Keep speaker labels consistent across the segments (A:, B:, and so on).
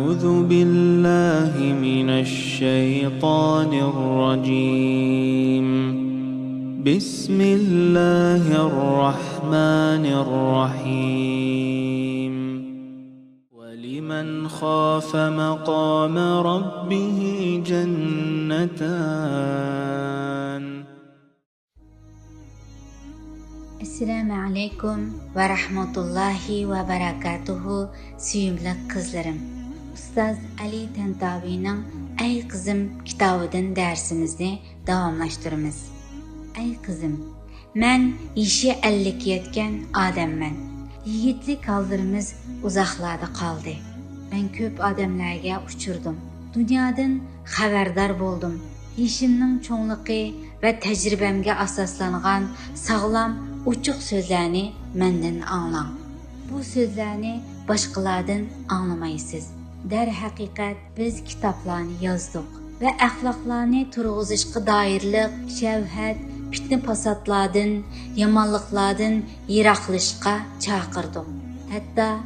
A: أعوذ بالله من الشيطان الرجيم. بسم الله الرحمن الرحيم. ولمن خاف مقام ربه جنتان.
B: Assalamu alaikum ve rahmetullahi ve berekatuhu süyümlü kızlarım. Ustaz Ali Tantavi'nin Ey Kızım kitabından dersimizni davamlaştırımız. Ey kızım, men işi 50'ye yetken adamman. Yigitlik kaldırımız uzaklarda kaldı. Ben köp adamlarga uçurdum. Dünyadan haberdar boldum. İşimnin çoğunluğu ve tecrübemge asaslanğan sağlam uçuq sözlerini menden anlang. Bu sözlerini başqalardan anlamaysız. Der haqiqat biz kitaplarını yazdık ve ahlaklarını turğuzışqa dairlik, şevhet, fitne pasatlardan, yamanlıklardan yiraqlışqa çağırdım. Hatta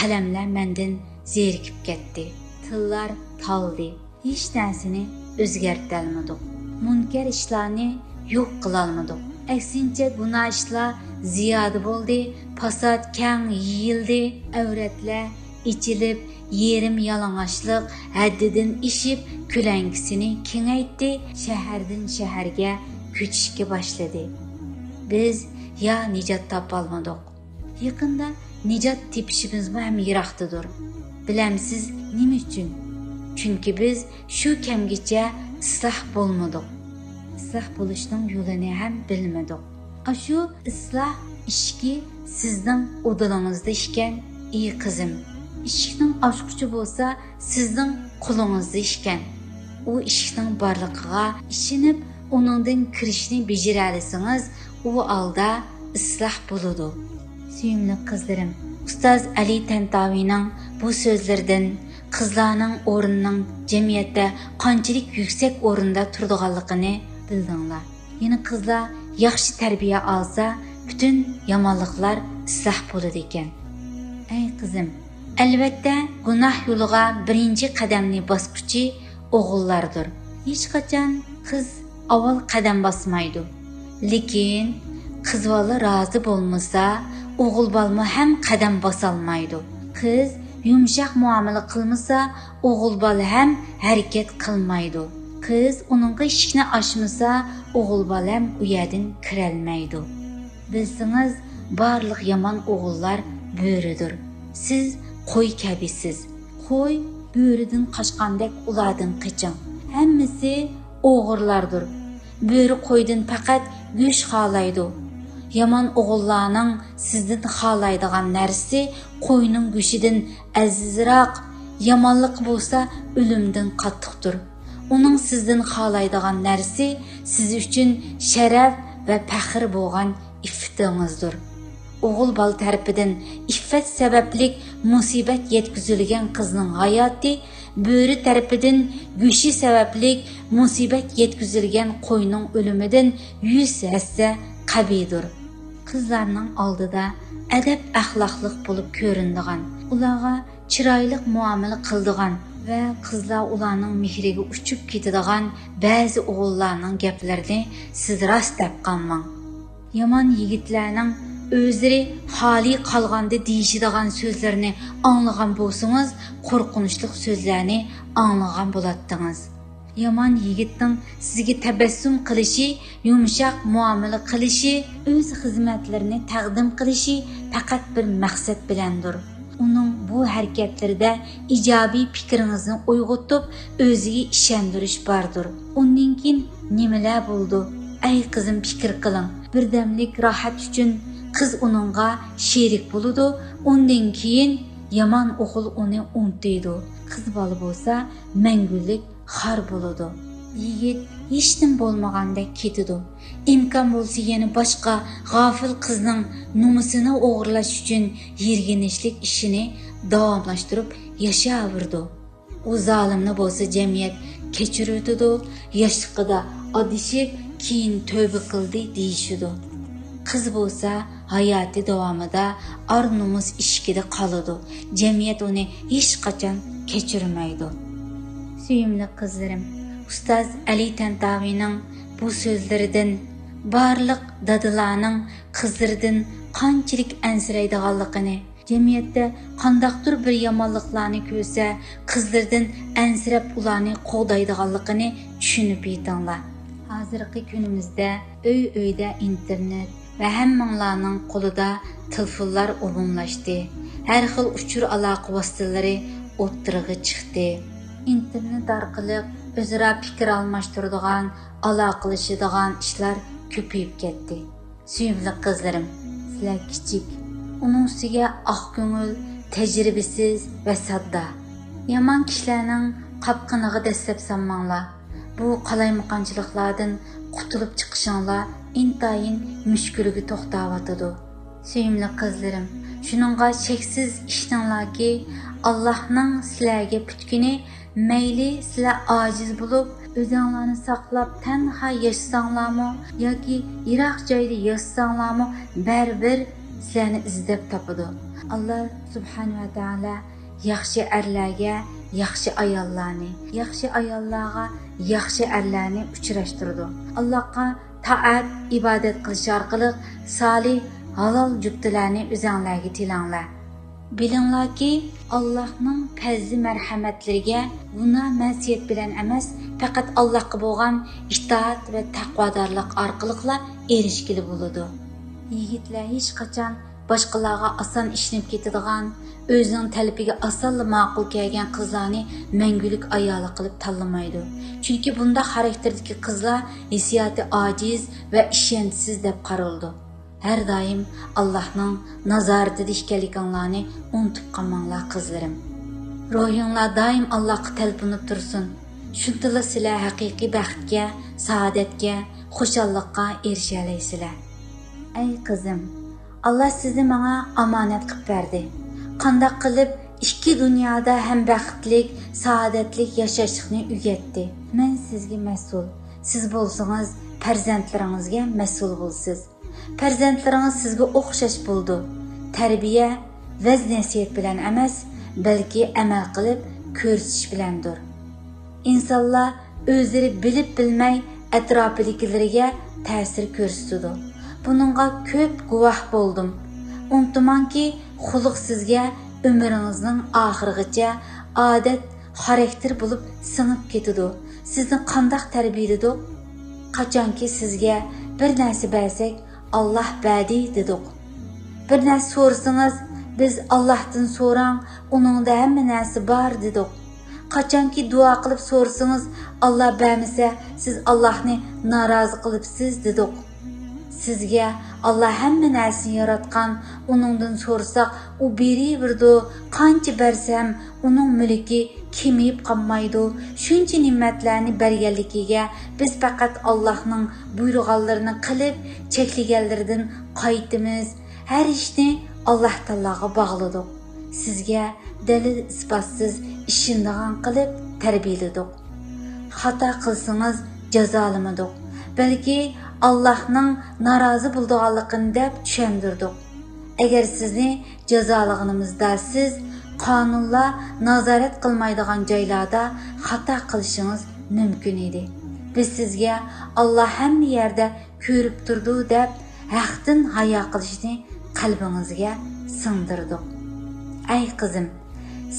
B: qalamlar menden zerikip ketdi. Tıllar taldı. Hiç narsini özgertəlmədik. Münker işlerini yok qılalmadık. Eksince günah işler ziyadı boldu, pasat keng yiyildi, avretler içilip, yerim yalanaçlık, haddidin işip, külengisini kengaytdi, şehirden şehirge küçüşke başladı. Biz ya nicat tapalmadık. Yakında nicat tepişimiz hem yıraktıdır. Bilemsiz nime üçün? Çünkü biz şu kemgice ıslah bulmadık. Islah buluşning yo'lini ham bilmadik. Aşu ıslah işki sizning o'dilingizda ishkan, ey qizim. Ishikning ochquchi bo'lsa, sizning qo'lingizda ishkan. U ishikning borligiga ishinib, uningdan kirishni bejiralisangiz, u alda ıslah bo'ladi. Suyimli qizlarim, Ustaz Ali Tantavi'ning bu so'zlaridan qizlarning o'rnining jamiyatda qanchalik yuksak o'rinda turadiganligini bildinglar. Yine kızlar yaxshi tarbiya alsa, bütün yamanlıklar ıslah bo'ladi ekan. Ey kızım, albatta günah yo'liga birinchi qadamni bosquchi o'g'illardir. Hech qachon qiz avval qadam bosmaydi. Lekin qiz bola rozi bo'lmasa, o'g'il bola ham qadam bosolmaydi. Qiz yumshoq muomala qilmasa, o'g'il bola ham harakat qilmaydi. Kız onunla işini açmasa, oğul balam u yerden kirelmeydi. Bilsiniz, barlıq yaman oğullar böğrüdür. Siz qo'y kabisiz. Qo'y böğrüdün qaçqandek ulardan qıçın. Hemmisi oğurlardır. Böğrü qo'ydan faqat güç xalaydı. Yaman oğullarning sizden xalaydigan narsi qo'yning güçidan azizroq, yamanlık bo'lsa ölümden qattiqdir. Onun sizden xalaydigan narsi siz üçün şərəf və fəxr bolğan iffitinizdir. Oğul bal tərəfidən iffət səbəblik musibət yetkizilgan qızның hayatı, böğrü tərəfidən güçü səbəblik musibət yetkizilgan qoyunun ölümüdən 100 həssə qabidir. Qızlarının aldıda ədəb əxlaqlıq bulub göründüğən, ulağa çiraylıq muamele qıldığan ve kızlar ularning mehriga uçup ketadigan bazı oğullarning gaplerini siz rast deb qalmang. Yaman yigitlarning o'zlari xoli qolganda deyishadigan so'zlarni anglagan bo'lsangiz, qo'rqinchli so'zlarni anglagan bo'ladingiz. Yaman yigitning sizga tabassum qilishi, yumshoq muomala qilishi, o'z xizmatlarini taqdim qilishi faqat bir maqsad bilandir. Onun bu hareketlerinde icabi fikrinizni uyg'otib, o'ziga ishondirish bardır. Onninkin nimalar bo'ldi? Ey qizim, fikr qiling. Birdamlik rohat uchun qiz uningga sherik bo'ladi. Undan keyin yaman o'g'il uni unutadi. Qiz bola bo'lsa, mangulik xor bo'ladi. Yigit hechnim bo'lmagandek ketadi. İmkan bo'lsa yana boshqa g'afil qizning numusini o'g'irlash uchun yirginishlik ishini davomlashtirib yashayverdi. U zolimni bo'lsa jamiyat kechirdi, yoshligida adishib, keyin tövbe qildi deyishidi. Qiz bo'lsa hayatı davamida ar-nomus ishkida qoladi. Jamiyat uni hech qachon kechirmaydi. Suyimli qizlarim, Ustoz Ali Tantavining bu so'zlaridan barliq dadalarning qizlaridan qanchalik ansiraydiganligini, jamiyatda qandaqdir bir yomonliklarni ko'rsa, qizlardan ansirab ularni qo'g'daydiganligini tushunib yetinglar. Hozirgi kunimizda uy-uyda internet va hammanglarning qo'lida telefonlar umumlashdi. Har xil uchur aloqa vositalari o'ttirg'i chiqdi. İnternet orqali o'zaro fikr almashtiradigan, aloqalashadigan ishlar ko'payib ketdi. Suyimli qizlarim, sizlar kichik, uning ustiga oq ko'ngil, tajribasiz va sodda. Yomon kishilarning qapqiniga dastlab sanmanglar. Bu qalaymaqonchiliklardan qutulib chiqishinglar intayin mushkuliga to'xtayotidi. Suyimli qizlarim, shuningga cheksiz ishtinglarki, Allohning sizlarga butkuni mayli sizlar ojiz bo'lib, o'zinglarni saqlab tanha yashasanglarmi yoki yiroq joyda yashasanglarmi, baribir sizlarni izlab topadi. Alloh subhanahu va taolo yaxshi erlarga yaxshi ayollarni, yaxshi ayollarga yaxshi erlarni uchrashtirdi. Allohga taat, ibodat qilish orqali solih, halol juftlarni o'zinglarga tilanglar. Bilinglarki, Allohning fazli marhamatlariga gunoh masiyat bilan emas, faqat Allohga bo'lgan itoat va taqvodorlik orqali erishgili bo'ladi. Yigitlar hech qachon boshqalarga oson ishinib ketadigan, o'zining talabiga osonla ma'qul kelgan qizlarni mangulik ayoli qilib tanlamaydi. Chunki bunda xarakterdagi qizlar hissiyoti ojiz va ishonchsiz deb qaraldi. Her daim Allah'ның nazaretida ekanliginglarni unutib qolmanglar qizlarim. Ruhinglar daim Allohga talpinib tursin. Shundala sizlar haqiqiy baxtga, saodatga, xushallikqa erisha olasizlar. Ey qizim, Allah sizni menga omonat qilib berdi. Qanday qilib ikki dunyoda ham baxtlik, saodatlik yashashni o'rgatdi. Men sizga mas'ul. Siz bo'lsangiz, farzandlaringizga mas'ul bo'lsiz. Farzandlaringiz sizga o'xshash bo'ldi. Tarbiya vaz nasihat bilan emas, balki amal qilib ko'rsatish bilandir. İnsanlar o'zlari bilib bilmay atrofidagilariga ta'sir ko'rsatadi. Buningga ko'p guvoh bo'ldim. Unutmangki, xulq sizga umringizning oxirigacha odat, xarakter bo'lib singib ketadi. Sizni qanday tarbiyaladi? Qachonki sizga bir narsa bersak, Allah bədi dedik. Bir nəsə sorsanız, biz Allah'tan soran, onun da həmmə nəsi var dedik. Qaçan ki dua qılıb sorsanız, Allah bəməsə, siz Allah'ını narazı qılıbsız dedik. Sizge Allah həmmə nəsini yaratqan, onundan sorsaq, o biri birdi, qancha bersəm, onun mülki kemiyib qanmaydı. Şuncha nimetlərini bergenligiga biz faqat Allah'ның buyurğanlarını qilib, çekligenlerden qaytımız. Her işni Allah Taalaga bağladık. Sizge delil ispatsız işindiğan qilib terbiyeledik. Hata qılsınız cezalamadık. Belki Allah'ның narazı bulduğanlıqını deb düşendirdik. Eğer sizni cezalığınızda siz qanunla nazaret qılmaydigan joylarda xata qilishiniz mümkün idi. Biz sizge Allah hamma yerde ko'rib turdi deb haqdan hayo qilishni qalbingizga singdirdik. Ey qizim,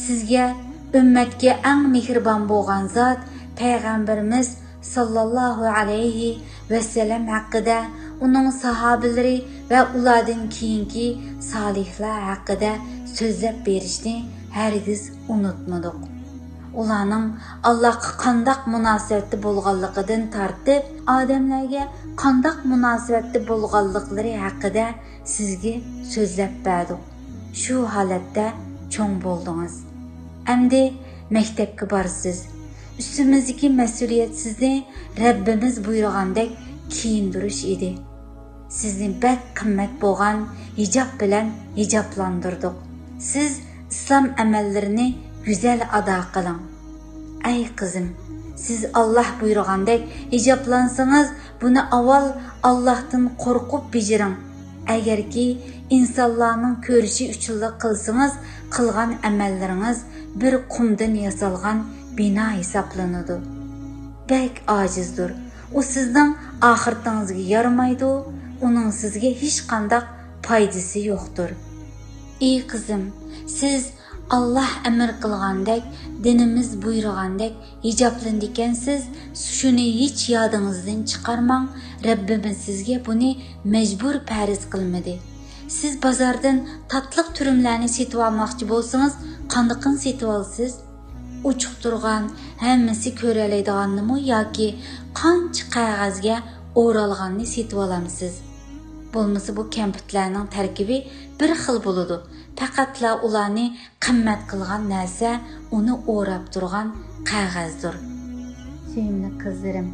B: sizge ümmetga eng mehribon bo'lgan zot payg'ambarimiz sallallahu alayhi ve sellem hakkında, onun sahabeleri ve ulardan keyinki salihler hakkında sözlep berişni hergiz unutmadık. Ularning Allah'a qandaq münasebeti bolğanlıqıdan tartib, adamlarga qandaq münasebeti bolğanlıqları hakkında sizge sözlep berdik. Şu halatda çoğ boldunuz. Endi mektepke barsız. Üstümüzdeki mesuliyet sizni Rabbimiz buyurgandek kiyindirish edi. Sizni bak qimmat bo'lgan hijab bilan hijablandırdık. Siz İslam amallerini güzel ada qiling. Ey qizim, siz Allah buyurgandek hijablansanız, bunu avval Allah'tan qo'rqib bejiring. Əgərki insanların körüşü üçünlük qılsınız, qılğan əməlləriniz bir qumdan yasalğan bina hesablanıdı. Bək acizdir. O sizdən axırtınızga yaramaydı, onun sizge hiç qandaq faydası yoxdur. Ey qızım, siz Allah əmr qılğandək, dinimiz buyurğandək hicablandikensiz, şunu hiç yadınızdan çıxarmang. Rabbimiz sizge bunu mecbur pəriz qılmadı. Siz bazardan tatlıq türümlərini setib almaqçı bolsanız, qandaqın setib alsız? Uçuq turğan, həmmisi körələydiğanımı yoki qancha qağazga o'ralğanını setib alamsız? Bolmasa bu kəmpitlərinin tərkibi bir xil boludu. Faqatla ularni qimmat qilgan narsa uni o'rab turgan qog'ozdir. Suyimli qizlarim,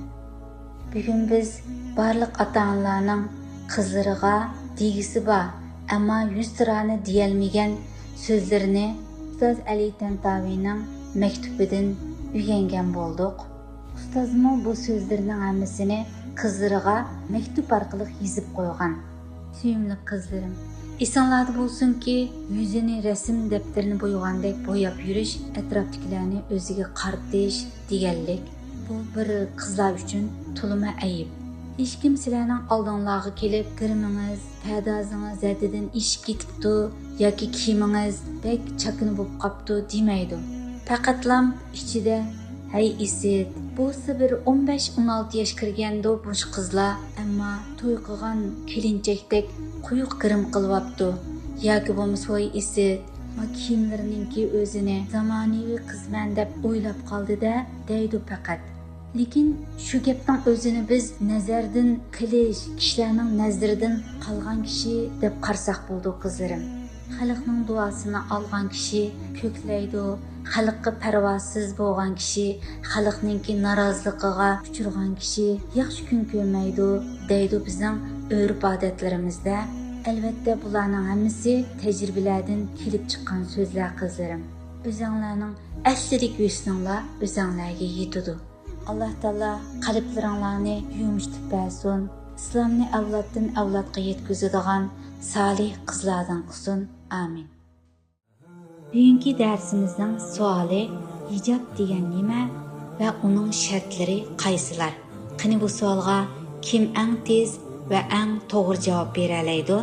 B: bugun biz barliq ota-onalarning qizlariga degisi bor, ammo 100 tirani deyolmagan so'zlarini Ustoz Ali Tantavining maktubidan o'rgangan bo'ldik. Ustozmo bu so'zlarning hammasini qizlariga maktub orqali yozib qo'ygan. Suyimli qizlarim, esonlarda bo'lsinki, yuzini rasm daftarini bo'ygandek bo'yab yurish, atrofdagilarni o'ziga qaratish deganlik bu bir qizlar uchun to'lima ayib. Hech kim sizlarning oldinglarga kelib, kirmingiz, pardozingiz zatidan ishib ketibdi yoki kiyimingiz bek chakini bo'lib qopti demaydi. Faqatlam ichida hay isit, bu bir 15-16 yosh kirganda bu qizlar, ammo to'y qilgan kelinchakdek quyuq girim qilyapti. Yoki bo'lmasa voy isit, kiyimlarininki o'zini zamonaviy qizman deb o'ylab qoldi-da, deydi faqat. Lekin shu gapning o'zini biz nazardan qilish, kishilarning nazaridan qolgan kishi deb qarsak bo'ldi qizlarim. Xalqning duosini olgan kishi ko'klaydi, xalqqa parvosiz bo'lgan kishi, xalqningki noroziligiga uchirgan kishi yaxshi kun ko'rmaydi, deydi bizning urf-odatlarimizda. Albatta bularning hammasi tajribalardan kelib chiqqan so'zlar qizlarim. O'zinglarning aslilik husninglar o'zinglarga yetadi. Allah Taala qalblaringlarni yumshatib bersin. İslamni avloddan avlodga yetkazadigan salih qizlardan qilsin. Amin. Bugungi darsimizning savoli hijob degan nima va uning shartlari qaysilar? Qani bu savolga kim eng tez va eng to'g'ri javob bera oladi?